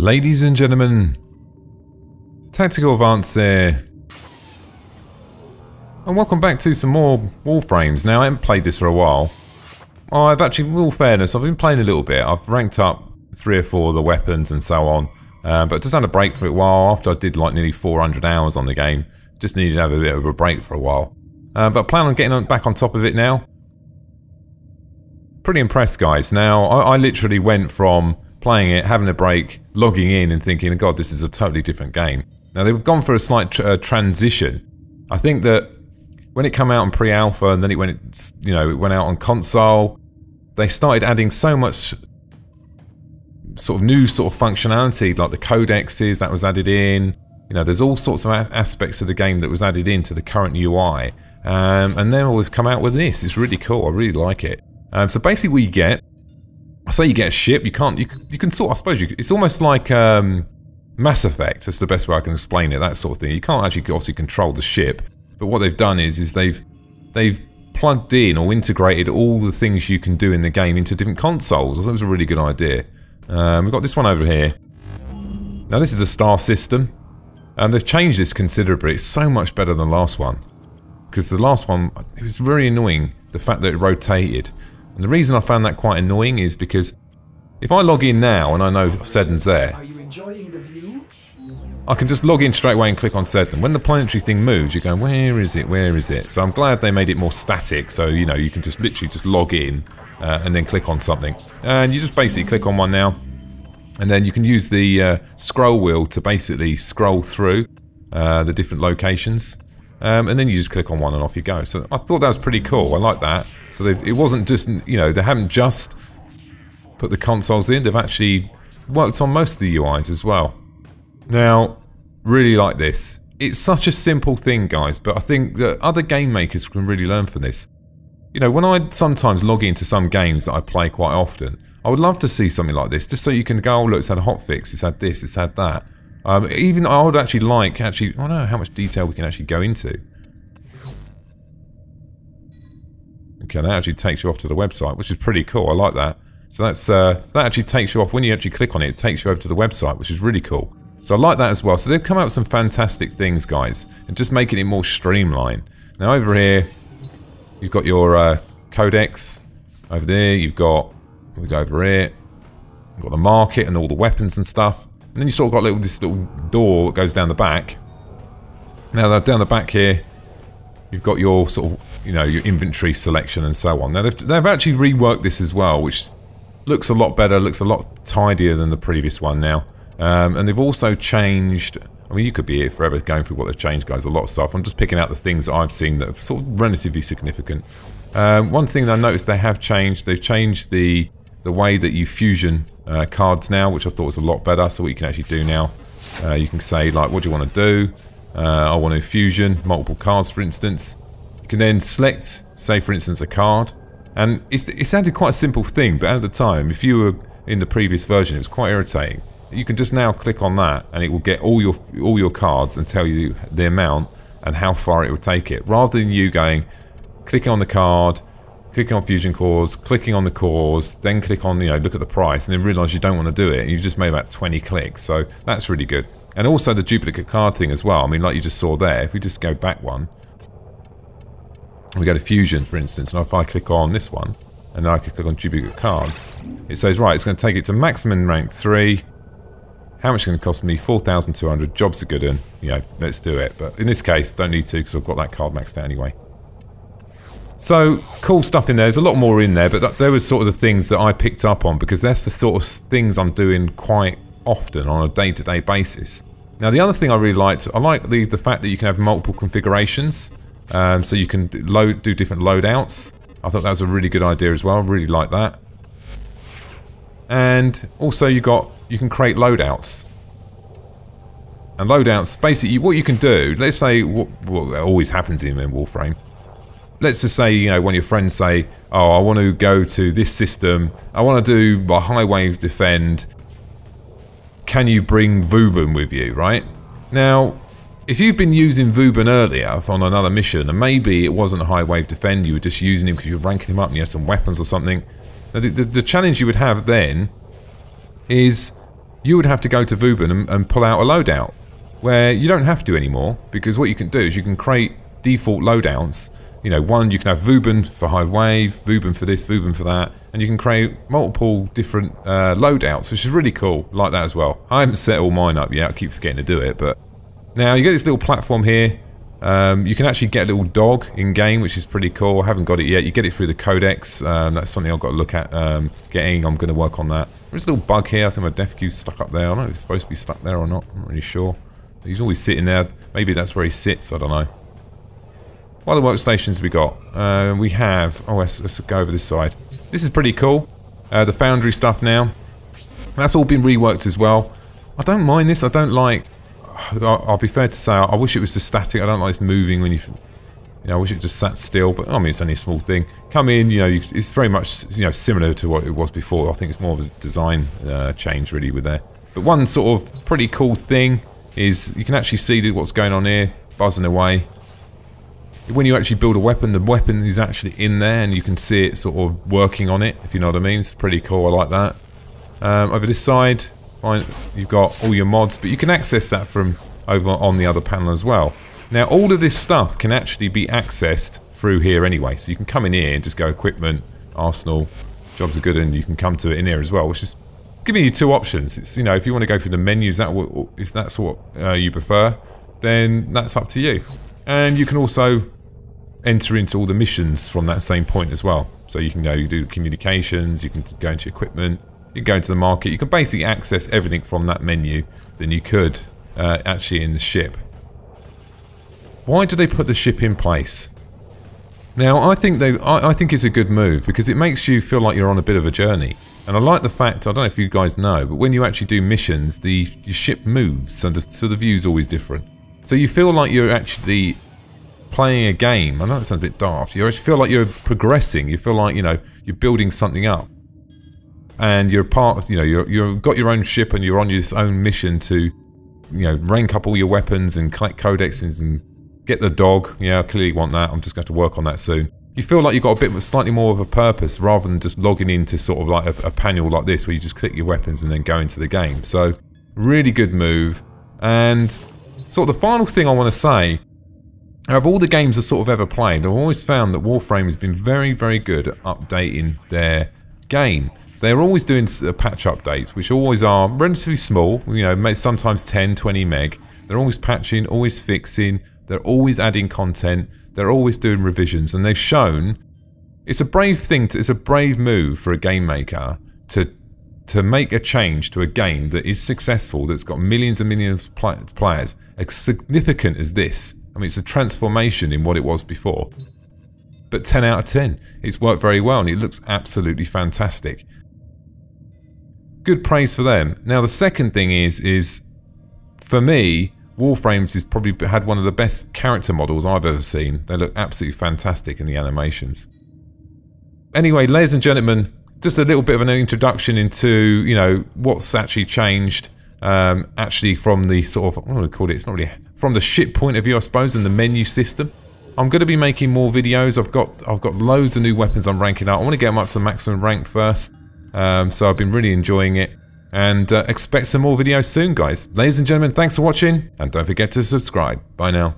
Ladies and gentlemen, Tactical Advance here, and welcome back to some more Warframes. Now, I haven't played this for a while. I've actually, in all fairness, I've been playing a little bit. I've ranked up 3 or 4 of the weapons and so on, but just had a break for a while after I did like nearly 400 hours on the game. Just needed to have a bit of a break for a while. But I plan on getting back on top of it now. Pretty impressed, guys. Now, I literally went from playing it, having a break, logging in and thinking, God, this is a totally different game. Now, they've gone for a slight transition. I think that when it came out in pre-alpha and then it went, it went out on console, they started adding so much sort of new sort of functionality, like the codexes that was added in. There's all sorts of aspects of the game that was added into the current UI. And then we've come out with this. It's really cool. I really like it. So basically what you get, I say you get a ship, you can sort of, I suppose, it's almost like Mass Effect. That's the best way I can explain it, that sort of thing. You can't actually obviously control the ship, but what they've done is they've plugged in or integrated all the things you can do in the game into different consoles. I thought it was a really good idea. We've got this one over here. Now this is a star system, and they've changed this considerably. It's so much better than the last one, because the last one, it was very annoying, the fact that it rotated. And the reason I found that quite annoying is because if I log in now and I know Seddon's there, are you enjoying the view? I can just log in straight away and click on Seddon. When the planetary thing moves, you're going, where is it, where is it? So I'm glad they made it more static, so you can just literally just log in and then click on something. And you just basically click on one now, and then you can use the scroll wheel to basically scroll through the different locations. And then you just click on one and off you go. So I thought that was pretty cool. I like that. So it wasn't just, they haven't just put the consoles in. They've actually worked on most of the UIs as well. Now, really like this. It's such a simple thing, guys, but I think that other game makers can really learn from this. When I sometimes log into some games that I play quite often, I would love to see something like this, just so you can go, oh look, it's had a hotfix, it's had this, it's had that. Even I would actually like, I don't know how much detail we can actually go into. Okay, that actually takes you off to the website, which is pretty cool. I like that. So that actually takes you off, when you actually click on it, it takes you over to the website, which is really cool. So I like that as well. So they've come out with some fantastic things, guys, and just making it more streamlined. Now over here, you've got your codex. Over there, we go over here, you've got the market and all the weapons and stuff. And then you sort of got this little door that goes down the back. Now down the back here, you've got your sort of, your inventory selection and so on. Now they've actually reworked this as well, which looks a lot better, looks a lot tidier than the previous one now. And they've also changed, I mean, you could be here forever going through what they've changed, guys, a lot of stuff. I'm just picking out the things that I've seen that are sort of relatively significant. One thing that I noticed they have changed, they've changed the way that you fusion cards now, which I thought was a lot better. So what you can actually do now, you can say, like, what do you want to do? I want to fusion multiple cards, for instance. You can then select, say, for instance, a card. And it sounded quite a simple thing, but at the time, if you were in the previous version, it was quite irritating. You can just now click on that, and it will get all your cards and tell you the amount and how far it will take it, rather than you going, clicking on the card, clicking on fusion cores, clicking on the cores, then click on, look at the price, and then realise you don't want to do it, and you've just made about 20 clicks. So that's really good. And also the duplicate card thing as well. I mean, like you just saw there, if we just go back one, we go to fusion, for instance, and if I click on this one, and then I can click on duplicate cards, it says, right, it's going to take it to maximum rank 3. How much is it going to cost me? 4,200. Job's a good one. Let's do it. But in this case, don't need to, because I've got that card maxed out anyway. So, cool stuff in there. There's a lot more in there, but there was sort of the things that I picked up on, because that's the sort of things I'm doing quite often on a day-to-day basis. Now, the other thing I really liked, I like the fact that you can have multiple configurations, so you can do different loadouts. I thought that was a really good idea as well. I really like that. And also you can create loadouts. And loadouts, basically, what you can do, let's say, what always happens in Warframe. Let's just say, one of your friends say, oh, I want to go to this system, I want to do a high wave defend, can you bring Vauban with you, right? Now, if you've been using Vauban earlier on another mission, and maybe it wasn't a high wave defend, you were just using him because you were ranking him up and you had some weapons or something, now the challenge you would have then is you would have to go to Vauban and pull out a loadout, where you don't have to anymore, because what you can do is you can create default loadouts. You know, one, you can have Vauban for high wave, Vauban for this, Vauban for that, and you can create multiple different loadouts, which is really cool, like that as well. I haven't set all mine up yet, I keep forgetting to do it, but now you get this little platform here. You can actually get a little dog in-game, which is pretty cool. I haven't got it yet. You get it through the codex. That's something I've got to look at getting. I'm going to work on that. There's a little bug here. I think my def cue's stuck up there. I don't know if it's supposed to be stuck there or not. I'm not really sure. But he's always sitting there. Maybe that's where he sits. I don't know. What other workstations we got? We have... Oh, let's go over this side. This is pretty cool. The Foundry stuff now. That's all been reworked as well. I don't mind this. I don't like... I'll be fair to say, I wish it was just static. I don't like this moving when you know, I wish it just sat still, but I mean, it's only a small thing. Come in, you know, it's very much, you know, similar to what it was before. I think it's more of a design change really with there. But one sort of pretty cool thing is you can actually see what's going on here, buzzing away. When you actually build a weapon, the weapon is actually in there and you can see it sort of working on it, if you know what I mean. It's pretty cool, I like that. Over this side, you've got all your mods, but you can access that from over on the other panel as well. Now all of this stuff can actually be accessed through here anyway, so you can come in here and just go equipment, arsenal, jobs are good, and you can come to it in here as well, which is giving you two options. It's, you know, if you want to go through the menus, if that's what you prefer, then that's up to you. And you can also enter into all the missions from that same point as well. So you can go, you do communications, you can go into equipment, you can go into the market, you can basically access everything from that menu than you could actually in the ship. Why do they put the ship in place? Now I think it's a good move because it makes you feel like you're on a bit of a journey. And I like the fact, I don't know if you guys know, but when you actually do missions, your ship moves, so the view's always different. So you feel like you're actually playing a game. I know it sounds a bit daft. You actually feel like you're progressing. You feel like, you know, you're building something up. And you're part, you know, you've got your own ship and you're on this own mission to, you know, rank up all your weapons and collect codexes and get the dog. Yeah, I clearly want that. I'm just going to work on that soon. You feel like you've got a bit slightly more of a purpose rather than just logging into sort of like a panel like this where you just click your weapons and then go into the game. So, really good move. And sort of the final thing I want to say, out of all the games I've sort of ever played, I've always found that Warframe has been very, very good at updating their game. They're always doing patch updates, which always are relatively small, you know, sometimes 10, 20 meg. They're always patching, always fixing, they're always adding content, they're always doing revisions, and they've shown it's a brave thing, it's a brave move for a game maker to make a change to a game that is successful, that's got millions and millions of players, as significant as this. I mean, it's a transformation in what it was before. But 10 out of 10. It's worked very well and it looks absolutely fantastic. Good praise for them. Now the second thing is for me, Warframes has probably had one of the best character models I've ever seen. They look absolutely fantastic in the animations. Anyway, ladies and gentlemen, just a little bit of an introduction into, you know, what's actually changed actually from the sort of, what do I call it? It's not really from the ship point of view, I suppose, and the menu system. I'm going to be making more videos. I've got loads of new weapons I'm ranking out. I want to get them up to the maximum rank first. So I've been really enjoying it. And expect some more videos soon, guys. Ladies and gentlemen, thanks for watching. And don't forget to subscribe. Bye now.